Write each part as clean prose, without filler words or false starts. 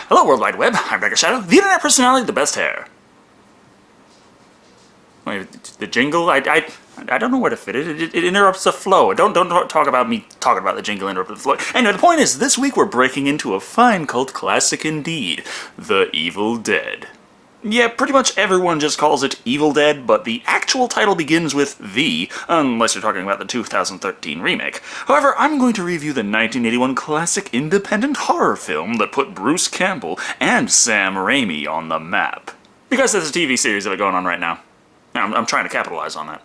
Hello, World Wide Web. I'm Shado, the internet personality with the best hair. Wait, the jingle? I don't know where to fit it. It interrupts the flow. Don't talk about me talking about the jingle interrupting the flow. Anyway, the point is, this week we're breaking into a fine cult classic indeed, The Evil Dead. Yeah, pretty much everyone just calls it Evil Dead, but the actual title begins with "the," unless you're talking about the 2013 remake. However, I'm going to review the 1981 classic independent horror film that put Bruce Campbell and Sam Raimi on the map. Because there's a TV series of it going on right now. I'm trying to capitalize on that.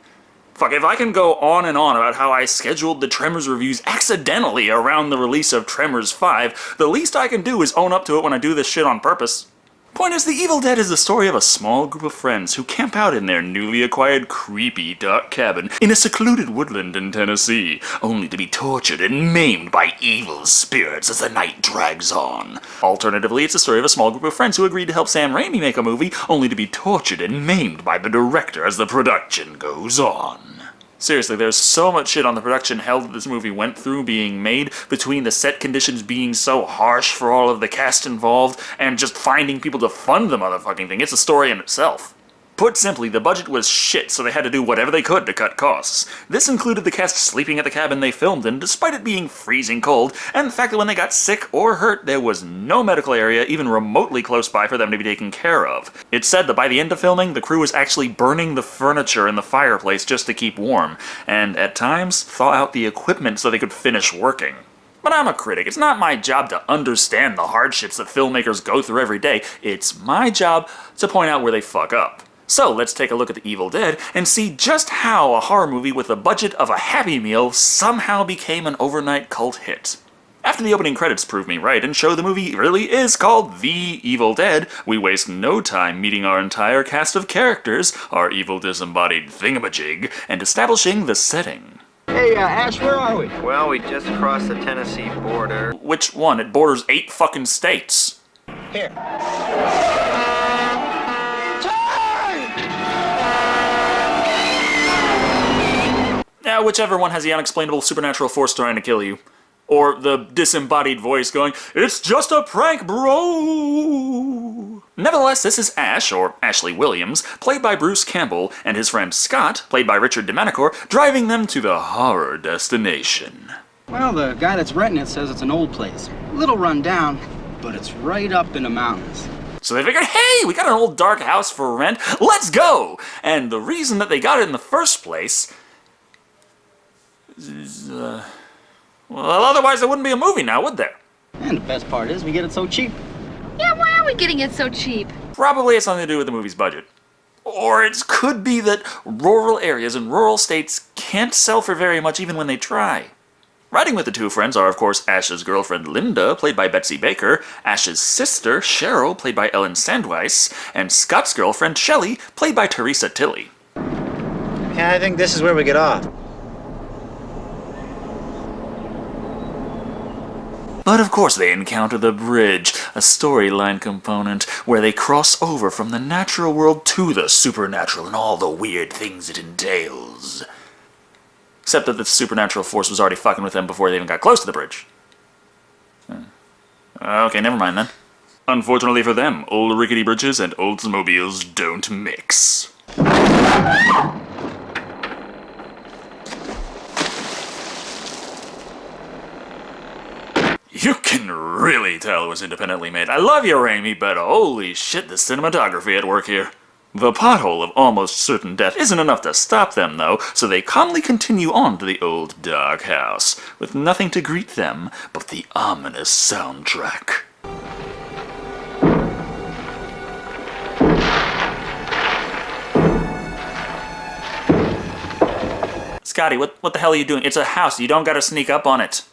Fuck, if I can go on and on about how I scheduled the Tremors reviews accidentally around the release of Tremors 5, the least I can do is own up to it when I do this shit on purpose. Point is, The Evil Dead is the story of a small group of friends who camp out in their newly acquired creepy dark cabin in a secluded woodland in Tennessee, only to be tortured and maimed by evil spirits as the night drags on. Alternatively, it's the story of a small group of friends who agreed to help Sam Raimi make a movie, only to be tortured and maimed by the director as the production goes on. Seriously, there's so much shit on the production hell that this movie went through being made, between the set conditions being so harsh for all of the cast involved, and just finding people to fund the motherfucking thing. It's a story in itself. Put simply, the budget was shit, so they had to do whatever they could to cut costs. This included the cast sleeping at the cabin they filmed in, despite it being freezing cold, and the fact that when they got sick or hurt, there was no medical area even remotely close by for them to be taken care of. It's said that by the end of filming, the crew was actually burning the furniture in the fireplace just to keep warm, and at times, thaw out the equipment so they could finish working. But I'm a critic. It's not my job to understand the hardships that filmmakers go through every day. It's my job to point out where they fuck up. So let's take a look at The Evil Dead and see just how a horror movie with a budget of a Happy Meal somehow became an overnight cult hit. After the opening credits prove me right and show the movie really is called The Evil Dead, we waste no time meeting our entire cast of characters, our evil disembodied thingamajig, and establishing the setting. Hey, Ash, where are we? Well, we just crossed the Tennessee border. Which one? It borders 8 fucking states. Here. Yeah, whichever one has the unexplainable supernatural force trying to kill you. Or the disembodied voice going, "It's just a prank, bro!" Nevertheless, this is Ash, or Ashley Williams, played by Bruce Campbell, and his friend Scott, played by Richard DeManicore, driving them to the horror destination. Well, the guy that's renting it says it's an old place. A little run down, but it's right up in the mountains. So they figured, hey, we got an old dark house for rent, let's go! And the reason that they got it in the first place is, well, otherwise there wouldn't be a movie now, would there? And the best part is we get it so cheap. Yeah, why are we getting it so cheap? Probably has something to do with the movie's budget. Or it could be that rural areas and rural states can't sell for very much even when they try. Riding with the two friends are, of course, Ash's girlfriend Linda, played by Betsy Baker, Ash's sister Cheryl, played by Ellen Sandweiss, and Scott's girlfriend Shelley, played by Teresa Tilley. Yeah, I think this is where we get off. But of course they encounter the bridge, a storyline component where they cross over from the natural world to the supernatural and all the weird things it entails. Except that the supernatural force was already fucking with them before they even got close to the bridge. Okay, never mind then. Unfortunately for them, old rickety bridges and Oldsmobiles don't mix. You can really tell it was independently made. I love you, Raimi, but holy shit, the cinematography at work here. The pothole of almost certain death isn't enough to stop them, though, so they calmly continue on to the old dark house, with nothing to greet them but the ominous soundtrack. Scotty, what the hell are you doing? It's a house, you don't gotta sneak up on it.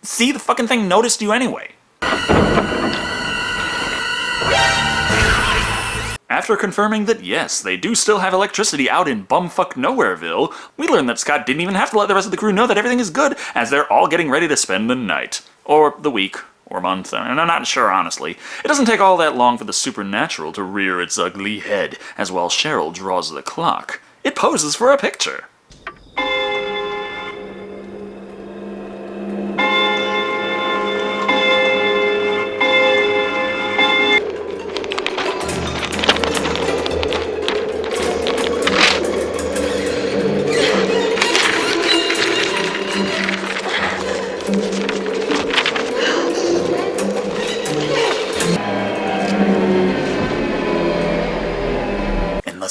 See, the fucking thing noticed you anyway. After confirming that yes, they do still have electricity out in bumfuck Nowhereville, we learn that Scott didn't even have to let the rest of the crew know that everything is good, as they're all getting ready to spend the night. Or the week. Or month, and I'm not sure, honestly. It doesn't take all that long for the supernatural to rear its ugly head, as while Cheryl draws the clock. it poses for a picture.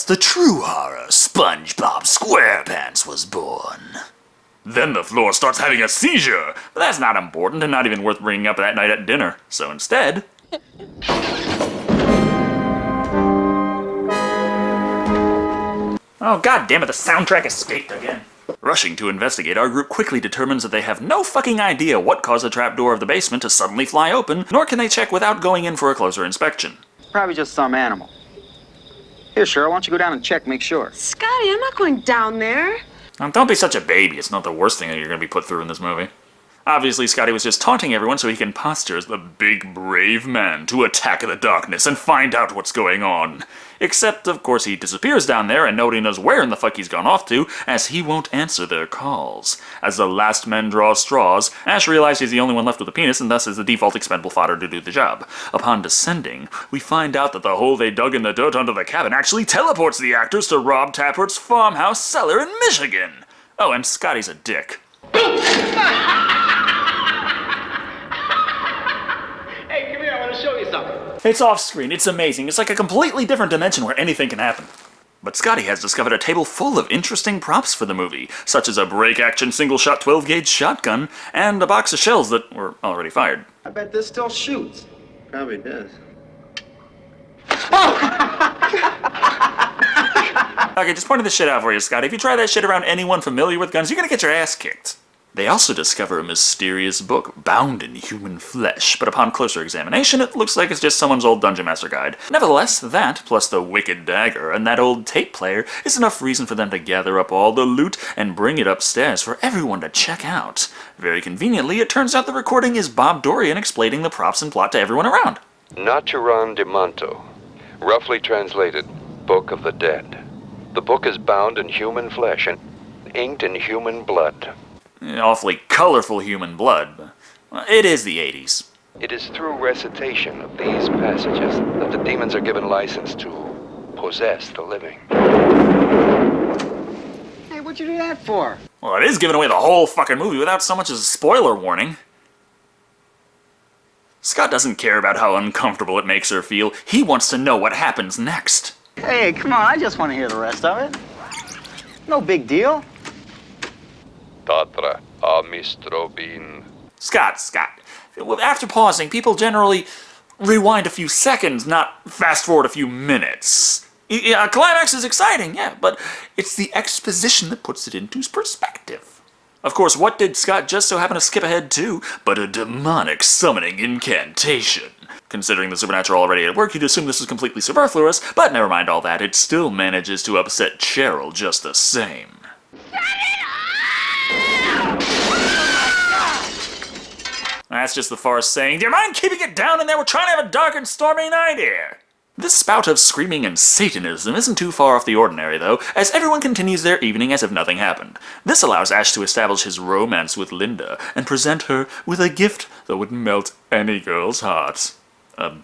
The true horror, SpongeBob SquarePants was born. Then the floor starts having a seizure, but that's not important and not even worth bringing up that night at dinner. So instead... Oh, god damn it, the soundtrack escaped again. Rushing to investigate, our group quickly determines that they have no fucking idea what caused the trapdoor of the basement to suddenly fly open, nor can they check without going in for a closer inspection. Probably just some animal. Here, Cheryl, why don't you go down and check, make sure. Scotty, I'm not going down there. Don't be such a baby. It's not the worst thing that you're going to be put through in this movie. Obviously, Scotty was just taunting everyone so he can posture as the big, brave man to attack the darkness and find out what's going on. Except, of course, he disappears down there and nobody knows where in the fuck he's gone off to, as he won't answer their calls. As the last men draw straws, Ash realizes he's the only one left with a penis and thus is the default expendable fodder to do the job. Upon descending, we find out that the hole they dug in the dirt under the cabin actually teleports the actors to Rob Tappert's farmhouse cellar in Michigan. Oh, and Scotty's a dick. Hey, come here, I want to show you something. It's off screen, it's amazing, it's like a completely different dimension where anything can happen. But Scotty has discovered a table full of interesting props for the movie, such as a break-action single-shot 12-gauge shotgun, and a box of shells that were already fired. I bet this still shoots. Probably does. Okay, just pointing this shit out for you, Scotty. If you try that shit around anyone familiar with guns, you're gonna get your ass kicked. They also discover a mysterious book bound in human flesh, but upon closer examination, it looks like it's just someone's old Dungeon Master guide. Nevertheless, that, plus the wicked dagger and that old tape player, is enough reason for them to gather up all the loot and bring it upstairs for everyone to check out. Very conveniently, it turns out the recording is Bob Dorian explaining the props and plot to everyone around. Naturan de Manto, roughly translated, Book of the Dead. The book is bound in human flesh and inked in human blood. Awfully colorful human blood. It is the 80s. It is through recitation of these passages that the demons are given license to possess the living. Hey, what'd you do that for? Well, it is giving away the whole fucking movie without so much as a spoiler warning. Scott doesn't care about how uncomfortable it makes her feel. He wants to know what happens next. Hey, come on, I just want to hear the rest of it. No big deal. Tatra amistrobin. Scott. After pausing, people generally rewind a few seconds, not fast forward a few minutes. A climax is exciting, yeah, but it's the exposition that puts it into perspective. Of course, what did Scott just so happen to skip ahead to but a demonic summoning incantation? Considering the supernatural already at work, you'd assume this is completely superfluous, but never mind all that, it still manages to upset Cheryl just the same. That's just the forest saying, do you mind keeping it down in there? We're trying to have a dark and stormy night here. This spout of screaming and Satanism isn't too far off the ordinary, though, as everyone continues their evening as if nothing happened. This allows Ash to establish his romance with Linda and present her with a gift that would melt any girl's heart. A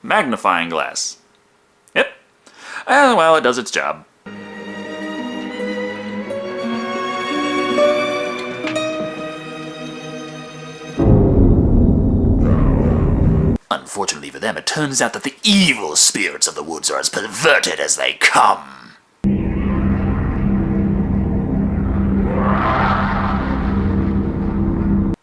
magnifying glass. Yep. Well, it does its job. Unfortunately for them, it turns out that the evil spirits of the woods are as perverted as they come.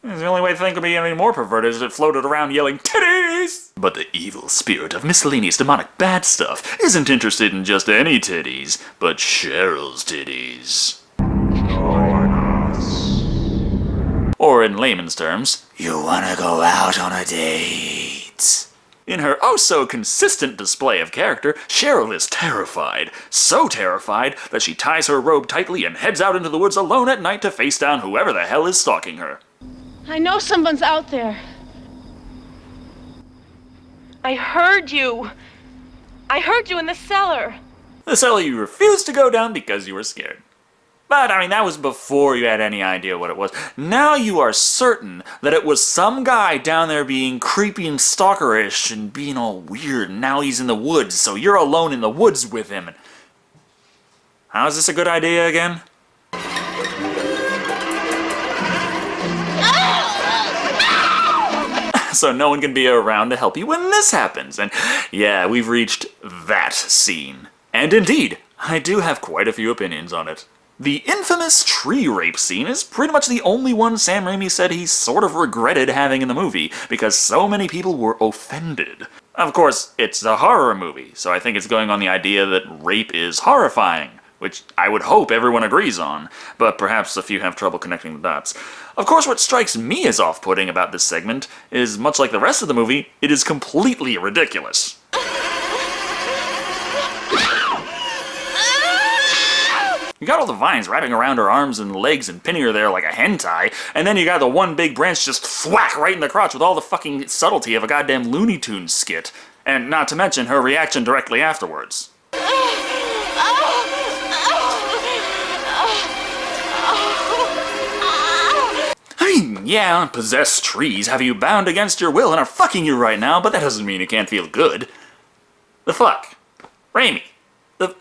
The only way the thing could be any more perverted is if it floated around yelling, titties! But the evil spirit of miscellaneous demonic bad stuff isn't interested in just any titties, but Cheryl's titties. Or in layman's terms, you wanna go out on a date? In her oh-so-consistent display of character, Cheryl is terrified. So terrified that she ties her robe tightly and heads out into the woods alone at night to face down whoever the hell is stalking her. I know someone's out there. I heard you. I heard you in the cellar. The cellar you refused to go down because you were scared. But, I mean, that was before you had any idea what it was. Now you are certain that it was some guy down there being creepy and stalkerish and being all weird, and now he's in the woods, so you're alone in the woods with him. How is this a good idea again? So no one can be around to help you when this happens. And yeah, we've reached that scene. And indeed, I do have quite a few opinions on it. The infamous tree rape scene is pretty much the only one Sam Raimi said he sort of regretted having in the movie, because so many people were offended. Of course, it's a horror movie, so I think it's going on the idea that rape is horrifying, which I would hope everyone agrees on, but perhaps a few have trouble connecting the dots. Of course, what strikes me as off-putting about this segment is, much like the rest of the movie, it is completely ridiculous. You got all the vines wrapping around her arms and legs and pinning her there like a hentai, and then you got the one big branch just thwack right in the crotch with all the fucking subtlety of a goddamn Looney Tunes skit. And not to mention her reaction directly afterwards. I mean, yeah, possessed trees have you bound against your will and are fucking you right now, but that doesn't mean it can't feel good. The fuck? Raimi. The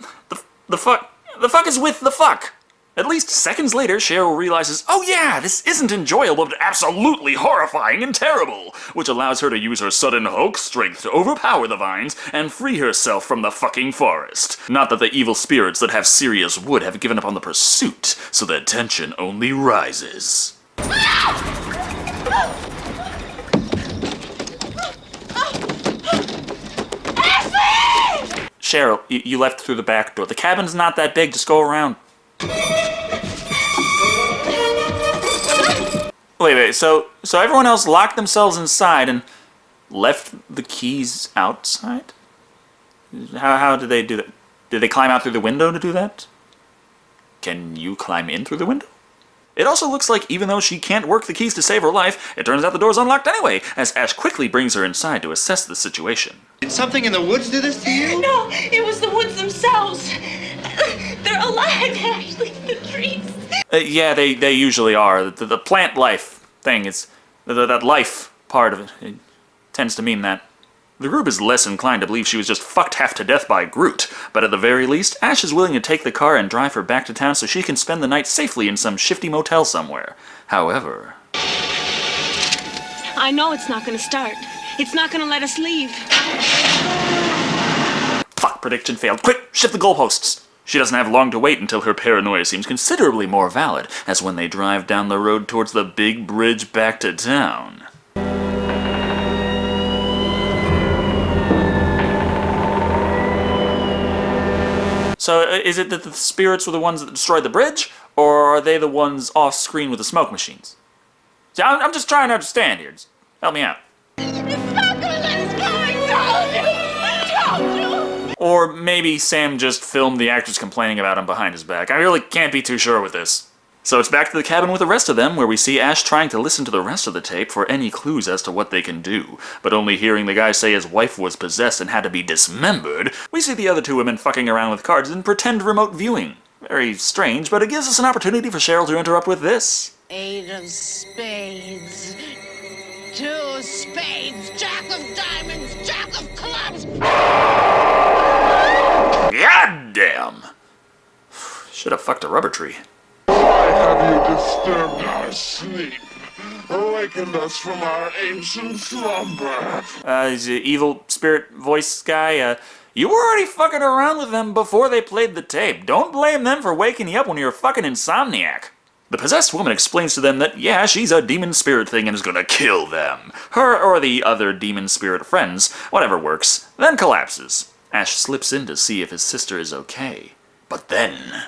fuck? The fuck is with the fuck? At least seconds later, Cheryl realizes, oh yeah, this isn't enjoyable, but absolutely horrifying and terrible, which allows her to use her sudden Hulk strength to overpower the vines and free herself from the fucking forest. Not that the evil spirits that have serious wood have given up on the pursuit, so the tension only rises. Cheryl, you left through the back door. The cabin's not that big, just go around. Wait, so everyone else locked themselves inside and left the keys outside? How did they do that? Did they climb out through the window to do that? Can you climb in through the window? It also looks like even though she can't work the keys to save her life, it turns out the door's unlocked anyway, as Ash quickly brings her inside to assess the situation. Did something in the woods do this to you? No, it was the woods themselves. They're alive, Ashley, the trees. Yeah, they usually are. The plant life thing is... that life part of it tends to mean that. The group is less inclined to believe she was just fucked half to death by Groot, but at the very least, Ash is willing to take the car and drive her back to town so she can spend the night safely in some shifty motel somewhere. However... I know it's not gonna start. It's not gonna let us leave. Fuck, prediction failed. Quick, shift the goalposts! She doesn't have long to wait until her paranoia seems considerably more valid, as when they drive down the road towards the big bridge back to town. So, is it that the spirits were the ones that destroyed the bridge, or are they the ones off-screen with the smoke machines? See, I'm just trying to understand here. Just help me out. It's not gonna let us go, I told you! Or maybe Sam just filmed the actors complaining about him behind his back. I really can't be too sure with this. So it's back to the cabin with the rest of them, where we see Ash trying to listen to the rest of the tape for any clues as to what they can do. But only hearing the guy say his wife was possessed and had to be dismembered, we see the other two women fucking around with cards and pretend remote viewing. Very strange, but it gives us an opportunity for Cheryl to interrupt with this. 8 of spades. 2 spades. Jack of diamonds. Jack of clubs. God damn! Should have fucked a rubber tree. Why have you disturbed our sleep? Awakened us from our ancient slumber. Is the evil spirit voice guy, you were already fucking around with them before they played the tape. Don't blame them for waking you up when you're a fucking insomniac. The possessed woman explains to them that, yeah, she's a demon spirit thing and is gonna kill them. Her or the other demon spirit friends, whatever works, then collapses. Ash slips in to see if his sister is okay. But then...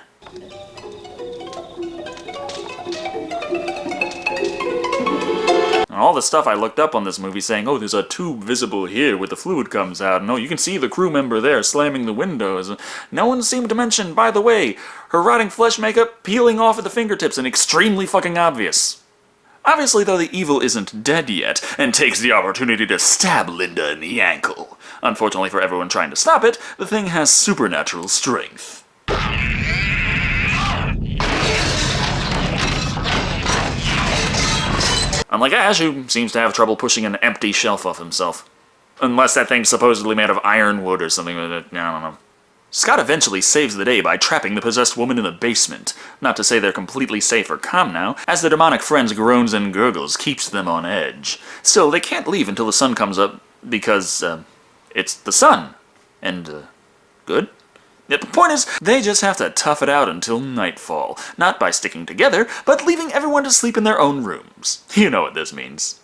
all the stuff I looked up on this movie saying, oh, there's a tube visible here where the fluid comes out, and oh, you can see the crew member there slamming the windows. No one seemed to mention, by the way, her rotting flesh makeup peeling off at the fingertips and extremely fucking obvious. Obviously, though, the evil isn't dead yet, and takes the opportunity to stab Linda in the ankle. Unfortunately for everyone trying to stop it, the thing has supernatural strength. Unlike Ash, who seems to have trouble pushing an empty shelf off himself. Unless that thing's supposedly made of ironwood or something, I don't know. Scott eventually saves the day by trapping the possessed woman in the basement. Not to say they're completely safe or calm now, as the demonic friend's groans and gurgles keeps them on edge. Still, they can't leave until the sun comes up, because, it's the sun. And, good? The point is, they just have to tough it out until nightfall. Not by sticking together, but leaving everyone to sleep in their own rooms. You know what this means.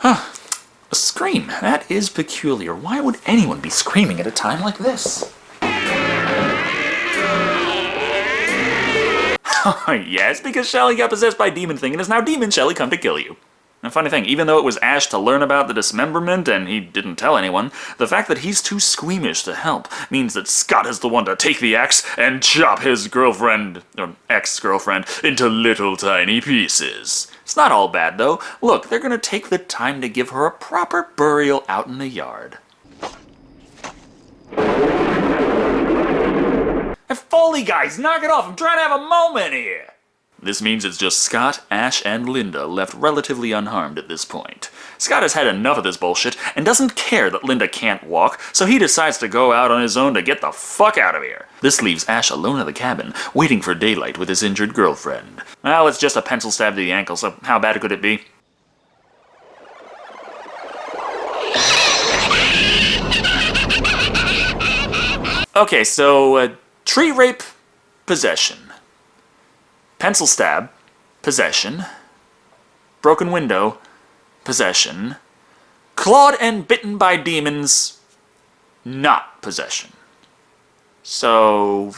Huh. A scream. That is peculiar. Why would anyone be screaming at a time like this? Yes, because Shelly got possessed by Demon Thing and is now Demon Shelly come to kill you. And funny thing, even though it was Ash to learn about the dismemberment and he didn't tell anyone, the fact that he's too squeamish to help means that Scott is the one to take the axe and chop his girlfriend, or ex-girlfriend, into little tiny pieces. It's not all bad though. Look, they're gonna take the time to give her a proper burial out in the yard. Foley guys, knock it off, I'm trying to have a moment here! This means it's just Scott, Ash, and Linda left relatively unharmed at this point. Scott has had enough of this bullshit and doesn't care that Linda can't walk, so he decides to go out on his own to get the fuck out of here. This leaves Ash alone in the cabin, waiting for daylight with his injured girlfriend. Well, it's just a pencil stab to the ankle, so how bad could it be? Okay, so, tree rape, possession. Pencil stab, possession. Broken window, possession. Clawed and bitten by demons, not possession. So,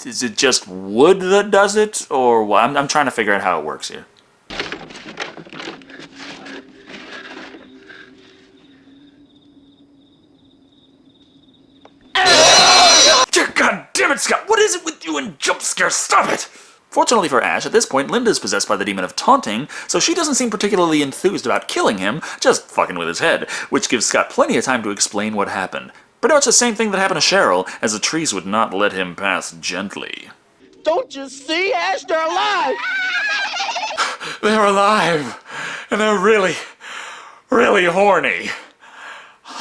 is it just wood that does it, or what? I'm trying to figure out how it works here. God damn it, Scott! What is it with you and jump scares? Stop it! Fortunately for Ash, at this point, Linda's possessed by the demon of taunting, so she doesn't seem particularly enthused about killing him, just fucking with his head, which gives Scott plenty of time to explain what happened. Pretty much the same thing that happened to Cheryl, as the trees would not let him pass gently. Don't you see, Ash? They're alive! They're alive! And they're really, really horny.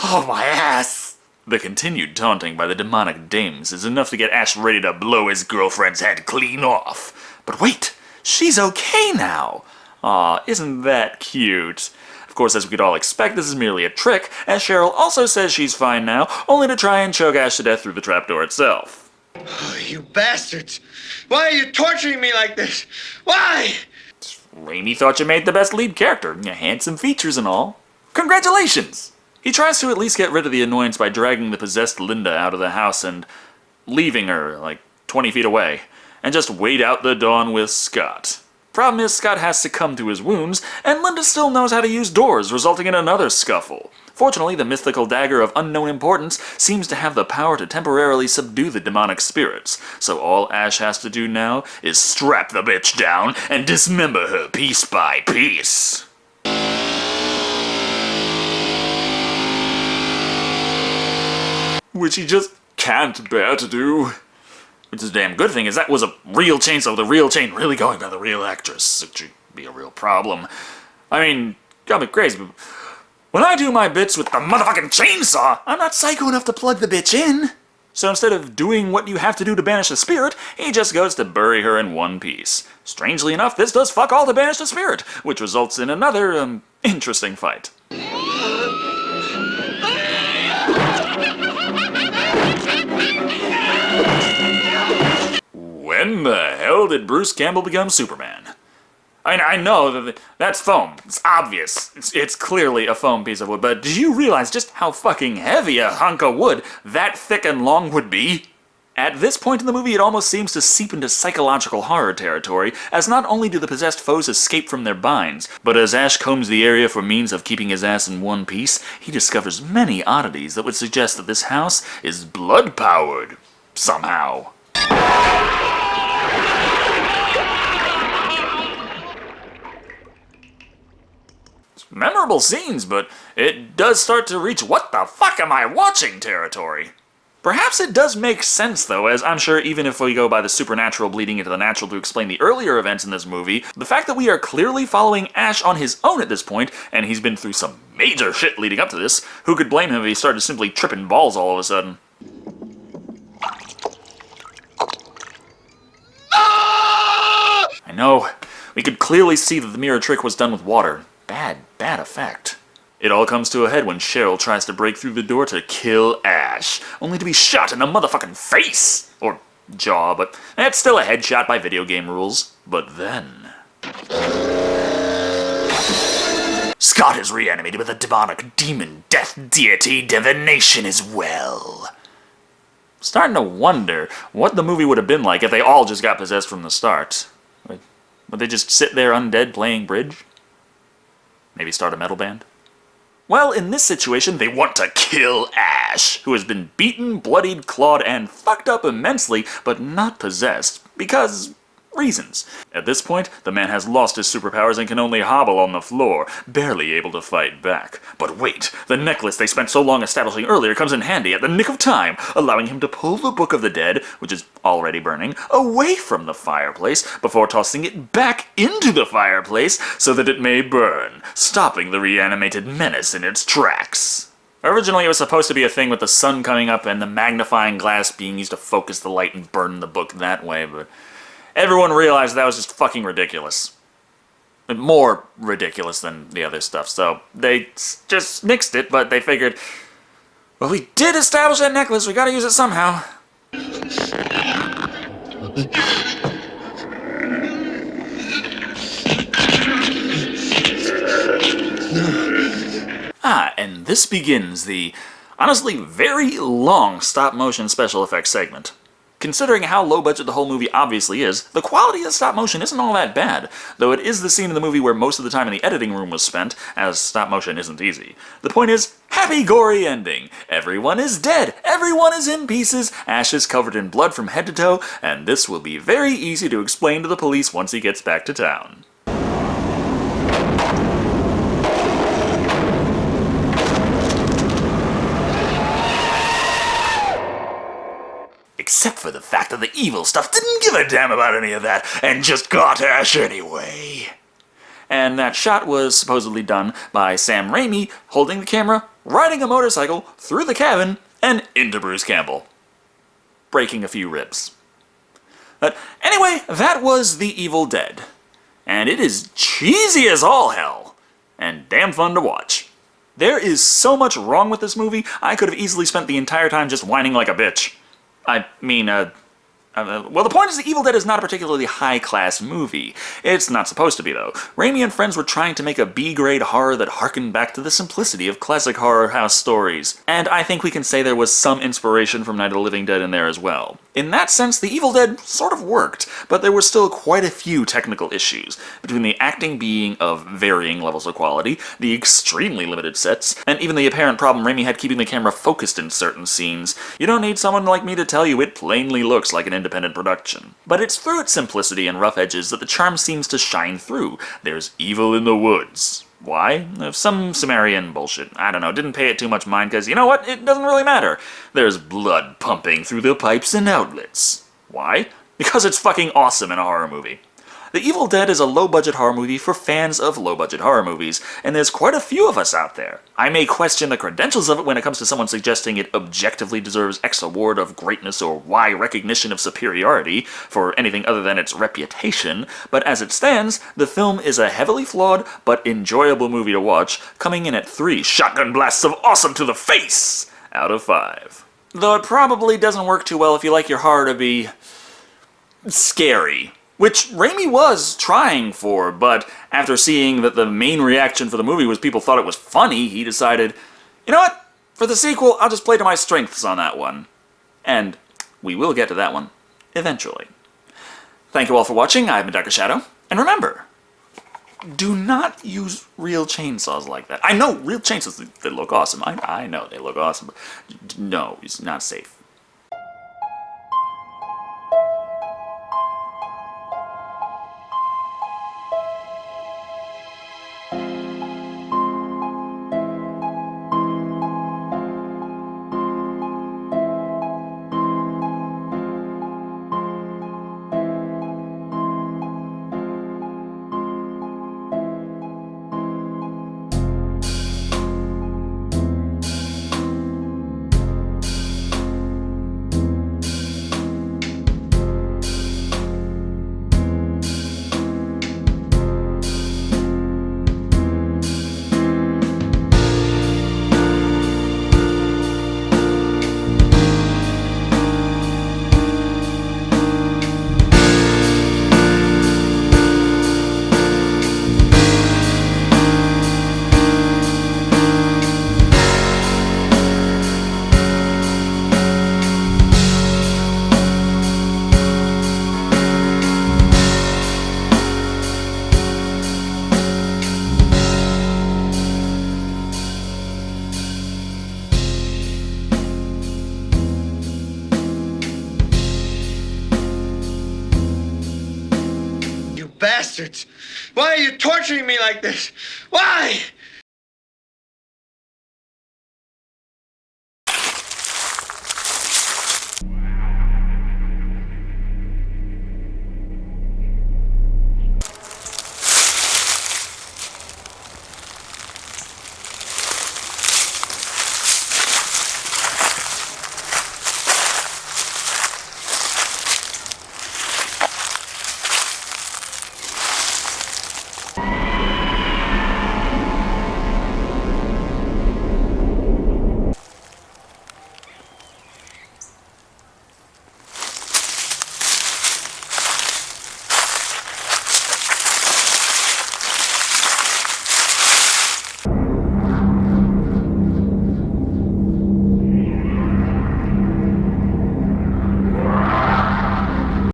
Oh, my ass! The continued taunting by the demonic dames is enough to get Ash ready to blow his girlfriend's head clean off. But wait, she's okay now! Aw, isn't that cute? Of course, as we could all expect, this is merely a trick, as Cheryl also says she's fine now, only to try and choke Ash to death through the trapdoor itself. Oh, you bastards! Why are you torturing me like this? Why? Raimi thought you made the best lead character, handsome features and all. Congratulations! He tries to at least get rid of the annoyance by dragging the possessed Linda out of the house and leaving her, like, 20 feet away, and just wait out the dawn with Scott. Problem is, Scott has succumbed to his wounds, and Linda still knows how to use doors, resulting in another scuffle. Fortunately, the mythical dagger of unknown importance seems to have the power to temporarily subdue the demonic spirits, so all Ash has to do now is strap the bitch down and dismember her piece by piece. Which he just can't bear to do. Which is a damn good thing, is that was a real chainsaw, the real chain really going by the real actress. It should be a real problem. I mean, got me crazy, but when I do my bits with the motherfucking chainsaw, I'm not psycho enough to plug the bitch in. So instead of doing what you have to do to banish the spirit, he just goes to bury her in one piece. Strangely enough, this does fuck all to banish the spirit, which results in another, interesting fight. When the hell did Bruce Campbell become Superman? I mean, I know that that's foam. It's obvious. It's clearly a foam piece of wood, but did you realize just how fucking heavy a hunk of wood that thick and long would be? At this point in the movie, it almost seems to seep into psychological horror territory, as not only do the possessed foes escape from their binds, but as Ash combs the area for means of keeping his ass in one piece, he discovers many oddities that would suggest that this house is blood-powered. Somehow. Memorable scenes, but it does start to reach what the fuck am I watching territory. Perhaps it does make sense, though, as I'm sure even if we go by the supernatural bleeding into the natural to explain the earlier events in this movie, the fact that we are clearly following Ash on his own at this point, and he's been through some major shit leading up to this, who could blame him if he started simply tripping balls all of a sudden? I know, we could clearly see that the mirror trick was done with water. Bad effect. It all comes to a head when Cheryl tries to break through the door to kill Ash, only to be shot in the motherfucking face! Or jaw, but that's still a headshot by video game rules. But then... Scott is reanimated with a demonic demon death deity divination as well. Starting to wonder what the movie would have been like if they all just got possessed from the start. Would they just sit there undead playing bridge? Maybe start a metal band? Well, in this situation, they want to kill Ash, who has been beaten, bloodied, clawed, and fucked up immensely, but not possessed, because... reasons. At this point, the man has lost his superpowers and can only hobble on the floor, barely able to fight back. But wait, the necklace they spent so long establishing earlier comes in handy at the nick of time, allowing him to pull the Book of the Dead, which is already burning, away from the fireplace before tossing it back into the fireplace so that it may burn, stopping the reanimated menace in its tracks. Originally, it was supposed to be a thing with the sun coming up and the magnifying glass being used to focus the light and burn the book that way, but... everyone realized that was just fucking ridiculous. More ridiculous than the other stuff, so they just nixed it, but they figured, well, we did establish that necklace, we gotta use it somehow. And this begins the, honestly, very long stop-motion special effects segment. Considering how low budget the whole movie obviously is, the quality of the stop motion isn't all that bad, though it is the scene in the movie where most of the time in the editing room was spent, as stop motion isn't easy. The point is, happy gory ending. Everyone is dead, everyone is in pieces, Ash is covered in blood from head to toe, and this will be very easy to explain to the police once he gets back to town. Except for the fact that the evil stuff didn't give a damn about any of that, and just got Ash anyway. And that shot was supposedly done by Sam Raimi holding the camera, riding a motorcycle through the cabin, and into Bruce Campbell, breaking a few ribs. But anyway, that was The Evil Dead. And it is cheesy as all hell, and damn fun to watch. There is so much wrong with this movie, I could have easily spent the entire time just whining like a bitch. I mean, well, the point is The Evil Dead is not a particularly high-class movie. It's not supposed to be, though. Raimi and friends were trying to make a B-grade horror that harkened back to the simplicity of classic horror house stories. And I think we can say there was some inspiration from Night of the Living Dead in there as well. In that sense, The Evil Dead sort of worked, but there were still quite a few technical issues, between the acting being of varying levels of quality, the extremely limited sets, and even the apparent problem Raimi had keeping the camera focused in certain scenes. You don't need someone like me to tell you it plainly looks like an independent production. But it's through its simplicity and rough edges that the charm seems to shine through. There's evil in the woods. Why? Some Sumerian bullshit. I don't know, didn't pay it too much mind because, you know what, it doesn't really matter. There's blood pumping through the pipes and outlets. Why? Because it's fucking awesome in a horror movie. The Evil Dead is a low-budget horror movie for fans of low-budget horror movies, and there's quite a few of us out there. I may question the credentials of it when it comes to someone suggesting it objectively deserves X award of greatness or Y recognition of superiority for anything other than its reputation, but as it stands, the film is a heavily flawed but enjoyable movie to watch, coming in at 3 shotgun blasts of awesome to the face out of 5. Though it probably doesn't work too well if you like your horror to be scary. Which Raimi was trying for, but after seeing that the main reaction for the movie was people thought it was funny, he decided, you know what, for the sequel, I'll just play to my strengths on that one. And we will get to that one eventually. Thank you all for watching. I've been Dr. Shadow, and remember, do not use real chainsaws like that. I know real chainsaws, they look awesome. I know they look awesome, but no, it's not safe. You bastards! Why are you torturing me like this? Why?